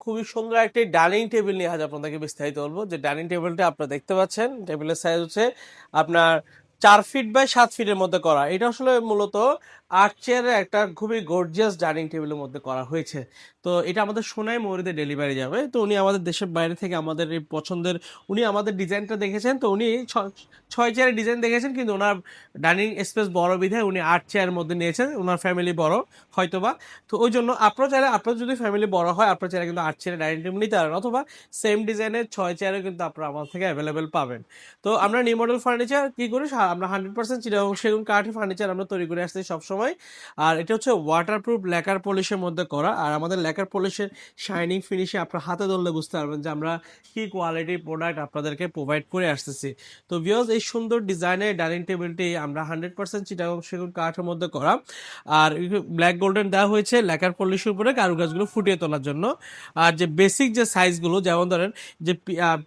খুবই সুন্দর একটি ডাইনিং টেবিল নিয়ে আজ আপনাদেরকে বিস্তারিত বলবো। যে ডাইনিং টেবিলটা আপনারা দেখতে পাচ্ছেন, টেবিলের সাইজ হচ্ছে আপনার 4 ফিট বাই 7 ফিটের মধ্যে করা। এটা আসলে মূলত আর্ট চেয়ারের একটা খুবই গর্জিয়াস ডাইনিং টেবিলের মধ্যে করা হয়েছে। তো এটা আমাদের সোনাই ময়ূরীতে ডেলিভারি যাবে। তো উনি আমাদের দেশের বাইরে থেকে আমাদের এই পছন্দের, উনি আমাদের ডিজাইনটা দেখেছেন। তো উনি 6 চেয়ারের ডিজাইন দেখেছেন, কিন্তু ওনার ডাইনিং স্পেস বড় বিধায় উনি আর্ট চেয়ারের মধ্যে নিয়েছেন। ওনার ফ্যামিলি বড় হয়তোবা, তো ওই জন্য আপনারা চাইলে, আপনার যদি ফ্যামিলি বড় হয় আপনারা চাইলে কিন্তু 8 চেয়ারের ডাইনিং টেবিল নিতে পারেন, অথবা সেম ডিজাইনের 6 চেয়ারও কিন্তু আপনারা আমাদের থেকে অ্যাভেলেবেল পাবেন। তো আমরা নিউ মডেল ফার্নিচার কি করি, আমরা 100% চিটাগং সেগুন কাঠের ফার্নিচার আমরা তৈরি করে আসছি সবসময়। আর এটা হচ্ছে ওয়াটারপ্রুফ ল্যাকার পলিশের মধ্যে করা। আর আমাদের ল্যাকার পলিশের শাইনিং ফিনিশে আপনার হাতে ধরলে বুঝতে পারবেন যে আমরা কি কোয়ালিটির প্রোডাক্ট আপনাদেরকে প্রোভাইড করে আসতেছি। তো ভিউয়ার্স, এই সুন্দর ডিজাইনের ডাইনিং টেবিলটি আমরা 100% চিটাগং সেগুন কাঠের মধ্যে করা। আর ব্ল্যাক গোল্ডেন দেওয়া হয়েছে লেকার পলিশের উপরে কারুকাজগুলো ফুটিয়ে তোলার জন্য। আর যে বেসিক যে সাইজগুলো, যেমন ধরেন যে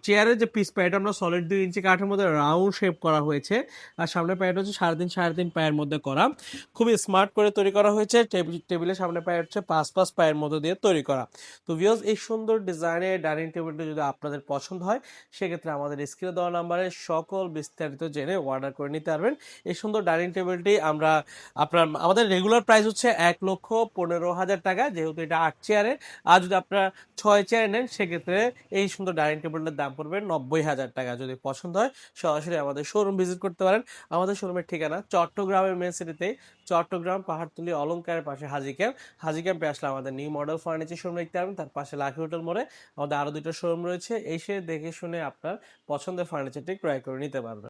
চেয়ারের যে পিস পায়াটা আমরা সলিড 2 ইঞ্চি কাঠের মধ্যে রাউন্ড শেপ করা হয়েছে। আর সামনে পায়াটা হচ্ছে 3.5 পায়ের মধ্যে করা, খুবই স্মার্ট করে তৈরি করা হয়েছে। টেবিলের সামনে পায়ে হচ্ছে 5 পায়ের মধ্যে দিয়ে তৈরি করা। তো ভিউয়ার্স, এই সুন্দর ডিজাইনের ডাইনিং টেবিলটা যদি আপনাদের পছন্দ হয়, সেক্ষেত্রে আমাদের স্ক্রিনে দেওয়া নাম্বারে সকল বিস্তারিত জেনে অর্ডার করে নিতে পারবেন। এই সুন্দর ডাইনিং টেবিলটি আমরা আমাদের রেগুলার প্রাইস হচ্ছে 1,15,000 টাকা, যেহেতু এটা 8 চেয়ারের। আর যদি আপনারা 6 চেয়ার নেন, সেক্ষেত্রে এই সুন্দর ডাইনিং টেবিলটার দাম পড়বে 90,000 টাকা। যদি পছন্দ হয় সরাসরি আমাদের শোরুম ভিজিট করতে পারেন। আমাদের শোরুমের ঠিকানা চট্টগ্রামের মেন সিটিতে, চট্টগ্রাম পাহাড়তলী অলংকারের পাশে হাজি ক্যাম্প। হাজি ক্যাম্পে আসলে আমাদের নিউ মডেল ফার্নিচার শোরুম দেখতে পাবেন, তার পাশে লাকি হোটেল মোড়ে আমাদের আরো 2টা শোরুম রয়েছে। এসে দেখে শুনে আপনার পছন্দের ফার্নিচারটি ক্রয় করে নিতে পারবেন।